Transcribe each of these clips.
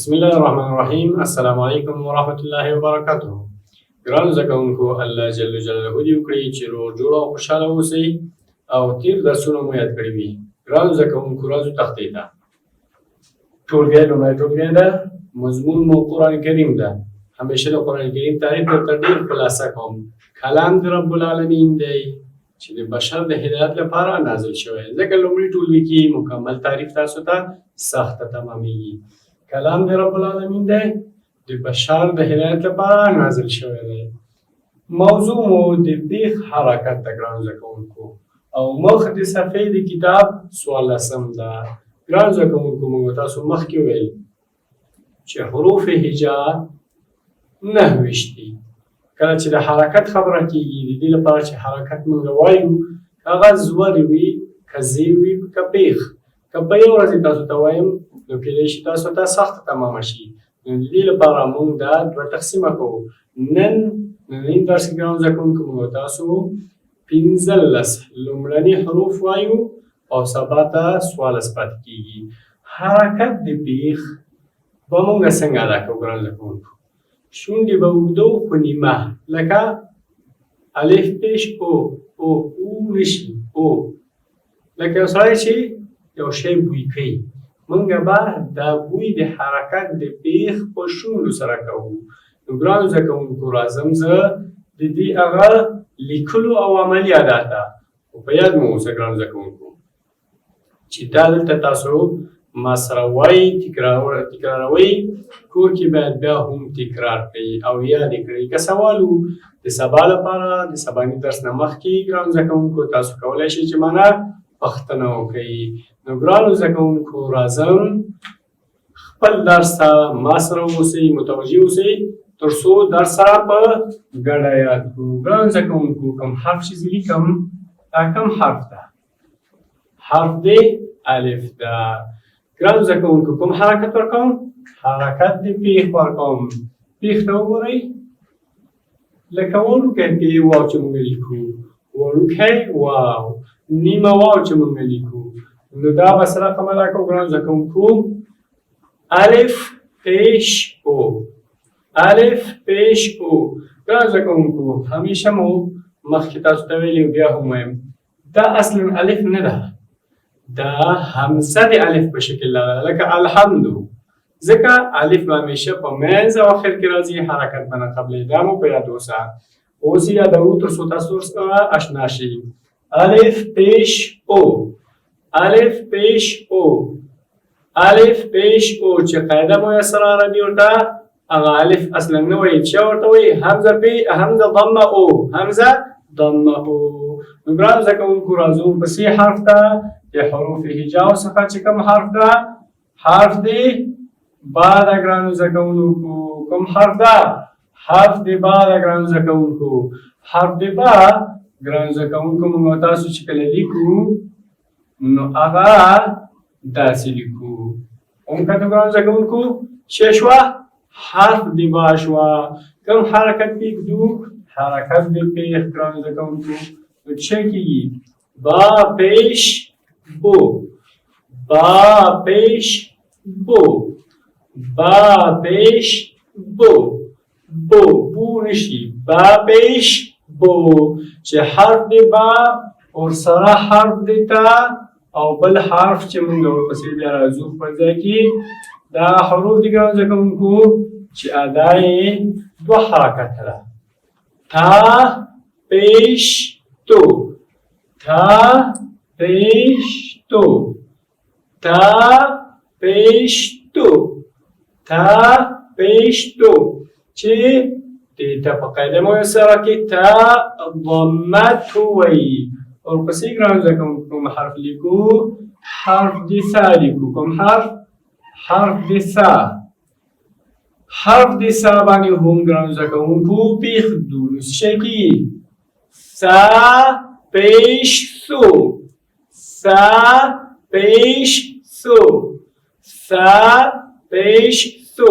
بسم الله الرحمن الرحیم. السلام علیکم ورحمۃ الله وبرکاته. ګرانو زده کوونکو، الله جل جلاله دې وکړي چې روغ جوړ او خوشحاله اوسئ او تیر درسونه مو یاد کړي وي. ګرانو زده کوونکو، راځو تختې ته. ټولګی لومړی ټولګی ده، مضمون مو قرآن کریم ده. همیشه د قرآن کریم تعریف درته ډېر خلاصه کوم. کلام د رب العالمین دی چې د بشر د هدایت لپاره نازل شوی. ځکه لومړي ټولګي کې مکمل تعریف تاسو ته سخته تمامیږي. کلام د رب العالمین دی، د بشر د هدایت لپاره نازل شوی دی. موضوع مو د پیښ حرکت ده ګرانو زده کوونکو، او مخ د صفحې د کتاب 14 ده. ګرانو زده کوونکو، موږ تاسو مخکې ویل چې حروف هجا 9 دي. کله چې د حرکت خبره کېږي، د دې لپاره چې حرکت موږ وایو، هغه زور وي، که زی وي، که پیښ. که په یو ورځ تاسو ته وایم نو کېدای شي تاسو ته سخته تمامه شي. نو د دې لپاره موږ دا دوه تقسیمه کوو. نننی درس کې ګرانو زده کوونکو، موږ تاسو 15 لومړني حروف وایو او سبا ته 14 پاتې کېږي. حرکت د پیښ به موږ څنګه ادا کوو ګرانو زده کوونکو؟ شونډې به اوږده خو نیمه، لکه الف پیش او نشي او، لکه یو سړی چې یو شی بوی کوي، موږ به دا بوی د حرکت د پیښ په شونډو سره کوو. نو ګرانو زده کوونکو، راځم زه د دې هغه لیکلو او عملي ادا ته. خو په یاد مو اوسه ګرانو زده کوونکو چې دا دلته تاسو ما سره وایي، تکراروئ، کور کې باید بیا هم تکرار کړئ او یاد یې کړئ. که سوال و د سبا لپاره، د سباني درس نه مخکې ګرانو زده کوونکو، تاسو کولی شئ چې مانه پوښتنه وکړئ. نو ګرانو زده کوونکو، راځم خپل درس ته ما سره اوسئ، متوجه اوسئ، تر څو درس سره په ګډه یاد کړو. ګرانو زده کوونکو، کوم حرف چې زه لیکم، دا کوم حرف ده؟ حرف دی الف ده. ګرانو زده کوونکو، کوم حرکت ورکوم؟ حرکت د پیښ ورکوم. پیښ ته وګورئ، لکه وړوکی پې واو چې موږ لیکو، وړوکی واو، نیمه واو چې موږ لیکو. نو دا به څه رقم ادا کوو ګرانو زده کوونکو؟ الف پیش او، الف پیش او. ګرانو زده کوونکو، همیشه مو مخکې تاسو ته ویلي، بیا هم وایم، دا اصلا الف نه ده، دا همزه د الف په شکل ده، لکه الحمدو. ځکه الف به همیشه په منځ او اخر کې راځي، حرکت به نه قبلوي. دا مو په یاد اوسه. اوس یې یادوو تر څو تاسو سره اشنا شئ. الف پیش او، الف پیش او، الف پیش او. چې قاعده میسره راځي ورته، هغه الف اصلا نه وایي، چې ورته وایي همزه ضمه او، همزه ضمه او. نو ګرانو زده کوونکو، راځو پسې حرف ته. د حروف هجاو څخه چې کوم حرف ده؟ حرف دی با ده ګرانو زده کوونکو. کوم حرف ده؟ حرف دی با ده ګرانو زده کوونکو. حرف دی با ګرانو زده کوونکو، موږ تاسو چې کله لیکو نو هغه داسې لیکو. اومکتو ګرانو زده کوونکو، څه شوه؟ حرف دی با شوه. کوم حرکت پرېږدو؟ حرکت د پیښ ګرانو زده کوونکو. نو څه کېږي؟ با پیش بو، با پیش بو، با پیش بو. بو نشي، با پیش بو. چې حرف دی با ورسره حرف دی تا او بل حرف چې موږ ورپسې بیا راځو خپل ځای کې، دا حروف دي ګرانو زده کوونکو چې ادا یې دوه حرکته ده. تا پیش تو، تا پیش تو، تا پیش تو، تا پیش تو. چې دې ته په قاعده میسره کې تا ضمه تو وایي. ورپسې ګرانو زده کوونکو، کوم حرف لیکو؟ حرف د ثا لیکو. کوم حرف؟ حرف د ثا. حرف د ثا باندې هم ګرانو زده کوونکو پیښ دو. نو څه کېږي؟ ثا پیش سو، ثا پیش سو، ثا پیش سو.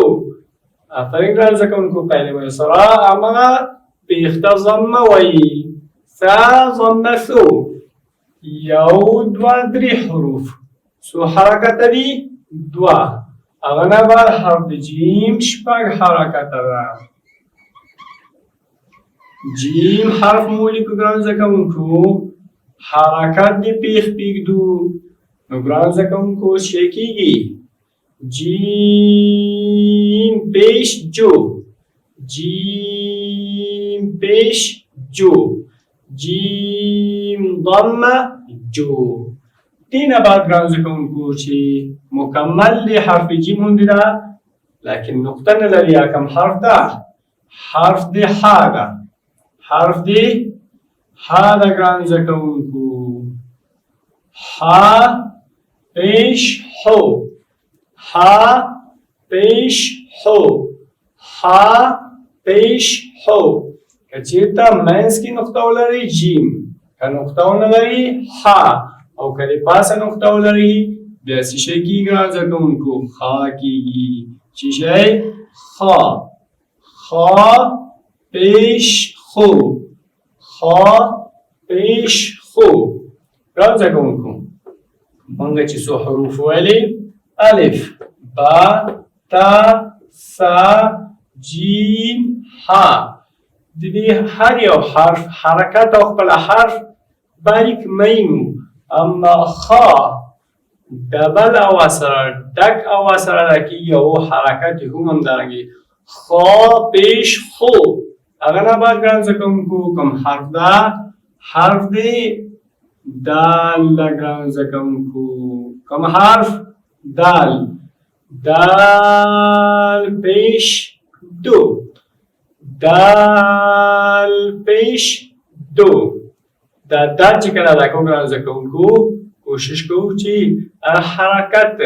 آفرین ګرانو زده کوونکو، قاعده میسره همغه پیښ ته ضمه وایي. ثا ضمه سو. یو دوه درې حروف څو حرکته دي؟ دوه. هغه نه بعد حرف د جیم شپږ حرکته ده. جیم حرف مو ولیکو ګرانو زده کوونکو، حرکت د پیښ پرېږدو. نو ګرانو زده کوونکو څه کېږي؟ جیم پیش جو، جیم پیش جو، جیم ضمه جو. دې نه بعد ګرانو زده کوونکو چې مکمل د حرف جیم غوندې ده لیکن نقطه نه لري. کوم حرف ده؟ حرف د ح ده. حرف د ح ده ګرانو زده کوونکو. ح پیش حو، ح پیش حو، ح پیش حو. که چېرته منځ کې نقطه ولري جیم، که نقطه ونه لري ح، او که د پاسه نقطه ولري بیا څه شی کېږي ګرانو زده کوونکو؟ خا کېږي. څه شی؟ خا. خا پیش خو، خا پیش خو. ګرانو زده کوونکو موږ چې څو حروف ویلې، الف، با، تا، ثا، جیم، ح. د دې هر یو حرف حرکت او خپل حرف باریک مینو، اما خا دبل اواز سره ډک اواز سره ادا کېږي او حرکت یې هم همدارنګې خا پیش خو. هغه نه بعد ګرانو زده کوونکو کوم حرف ده؟ حرف دی دال ده ګرانو زده کوونکو. کوم حرف؟ دال. دال پیش دو، دال پیش دو. دا دال چې کله ادا کوو ګرانو زده کوونکو کوشش کوو چې حرکت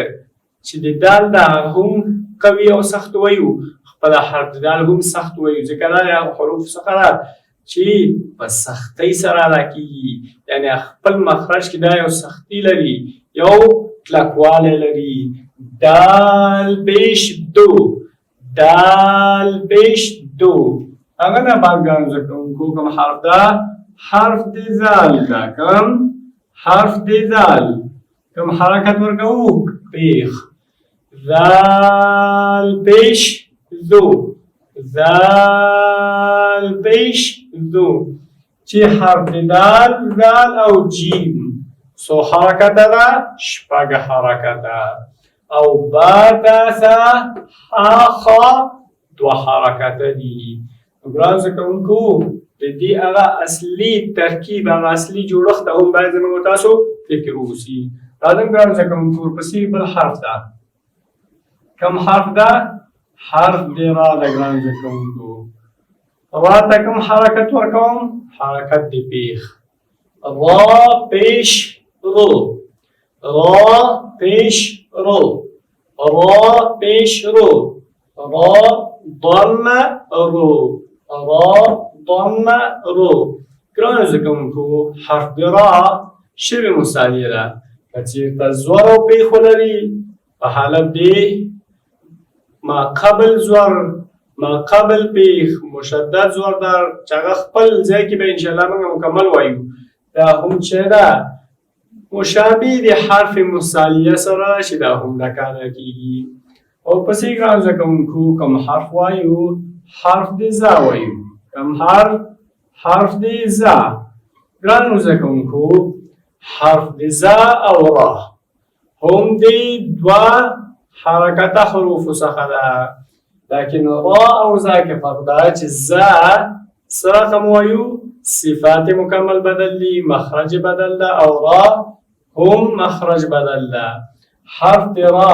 چې د دال ده هغه هم قوي او سخت ویو، خپل حرف د دال هم سخت ویو، ځکه دا د حروف څخه ده چې په سختۍ سره ادا کېږي. یعنې خپل مخرج کې دا یو سختي لري، یو کلکوالی لري. دال پیش دو، دال پیش دو. هغه نه بعد ګرانو زده کوونکو کوم حرف ده؟ حرف د ذال ده. کوم حرف د ذال؟ کوم حرکت ورکوو؟ پیښ. ذال پیش ذو، ذال پیش ذو. چې حرف د دال، ذال او جیم څو حرکته ده؟ شپږ حرکته. او با، تا، ثا، ح، خا دوه حرکته دي. ګرانو زده کوونکو د دې هغه اصلي ترکیب، هغه اصلي جوړښت هم باید زموږ تاسو فکر ووسي. راځئ ګرانو زده کوونکو ورپسې بل حرف ده. کوم حرف ده؟ حرف د را ده ګرانو زده کوونکو. را ته کوم حرکت ورکوم؟ حرکت د پیښ. را پیش رو، را پیش رو، را پیش رو، را ضمه رو، را ضمه رو. ګرانو زده کوونکو حرف د را شبه مثالیه ده. که چېرته زور او پیښ ولري په حالت د ما قبل زور، ما قبل پیښ، مشدد زور در چې هغه خپل ځای کې به انشاءالله موږ مکمل وایو. دا هم چې ده مشابه د حرف مثالیه سره چې دا هم دا کار کېږي. او پسې ګرانو زده کوونکو کوم حرف وایو؟ حرف د ذا وایو. کوم حرف؟ حرف د ذا. ګرانو زده کوونکو حرف د ذا او را هم د دوه حرکته حروفو څخه ده، لیکن را او ذا کې فرق ده چې ذا څه رقم وایو؟ صفات مکمل بدل دي، مخرج بدل ده، او را هم مخرج بدل ده. حرف د را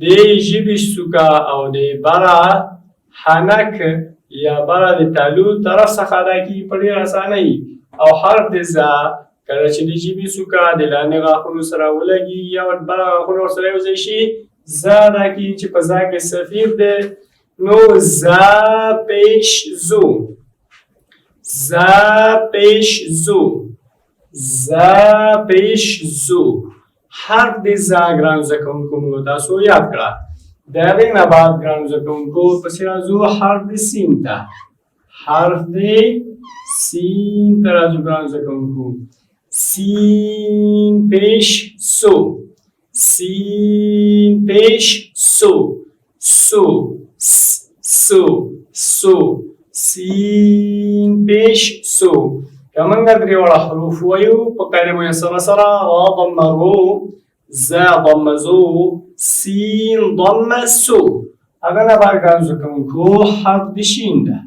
د ژبې سوکه او د بره حنک یا بره د تالو طرف څخه ادا کېږي په ډېره اسانۍ. او حرف د ذا کله چې د ژبې سوکه د لاندې غاښونو سره ولګي یا بره غاښونه ورسره یو ځای شي، ذا ادا کېږي چې په ذا کې صفیر دی. نو ذا پیش ذو، ذا پیش ذو، ذا پیش ذو. حرف د ذا ګرانو زده کوونکو موږ تاسو یاد کړه. د هغې نه بعد ګرانو زده کوونکو پسې راځو حرف د سین ته. حرف د سین ته راځو ګرانو زده کوونکو. سین پیش سو، سین پیش سو سو سو سین پیش سو که منگا دریوالا حروف ویو پا قید میسر سرا را ضم رو زا ضم زو سین ضم سو اگر نبار گرانزو کمون کو حرف دشین ده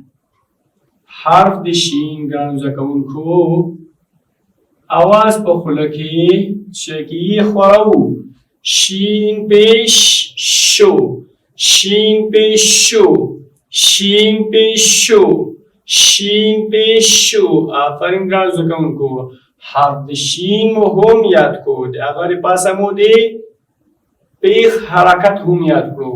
حرف دشین گرانزو کمون کو آواز پا خلکی چکی خورو شین پیش شو شین پیش شو شین پیش شو شین پیش شو آفرین گرانزو کمون کو حرف دشین مو هم یاد کود اگر پاسا مو ده پیخ حرکت هم یاد کرو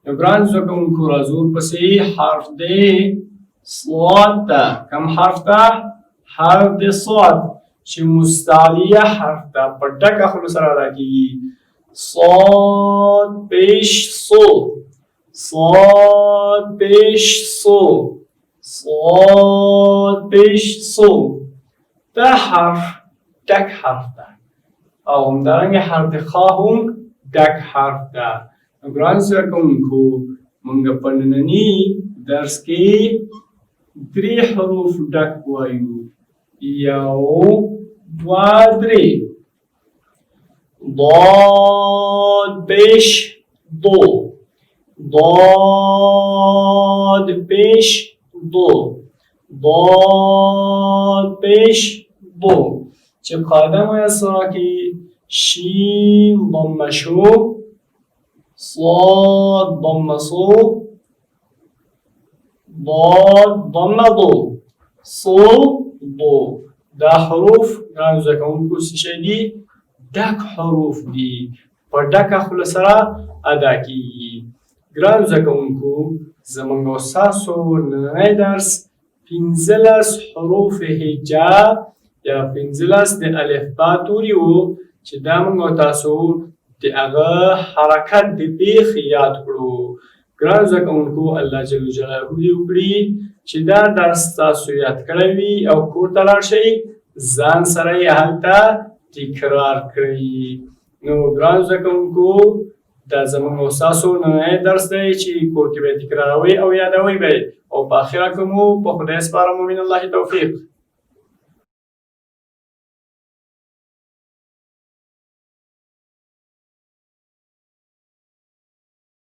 گرانزو کمون کو رازور پسی حرف ده صاد ده کم حرف ده حرف ده صاد چې مستعلیه حرف ده په ډکه خوله سره ادا کیږي صاد پیش صو صاد پیش صو صاد پیش صو دا حرف ډک حرف ده او همدارنګه حرف خا هم ډک حرف ده ګران زده کوونکو موږ په ننني درس کې درې حروف ډک وایو یو دوا درې ضاد پیش ضو ضاد پیش ضو ضاد پیش ضو چې قاعده میسره کې شین ضمه شو صاد ضمه صو ضاد ضمه ضو صو ضو دا حروف ګرانو زده کوونکو څه شی دي ډک حروف دي په ډکه خوله سره ادا کیږي ګرانو زده کوونکو زموږ او ستاسو نننی درس 15 حروف هجا یا 15 د الفبا توري وو چې دا موږ او تاسو د هغه حرکت د پیښ یاد کړو ګرانو زده کوونکو الله جل جلاله دې وکړي چې دا درس تاسو یاد کړی وي او کور ته لاړ شئ ځان سره یې هلته تکرار کړئ نو ګرانو زده کوونکو دا زموږ او ستاسو نننی درس دی چې کور کې به یې تکراروئ او یادوئ به یې او په اخره کې مو په خدای سپارم ومن الله توفیق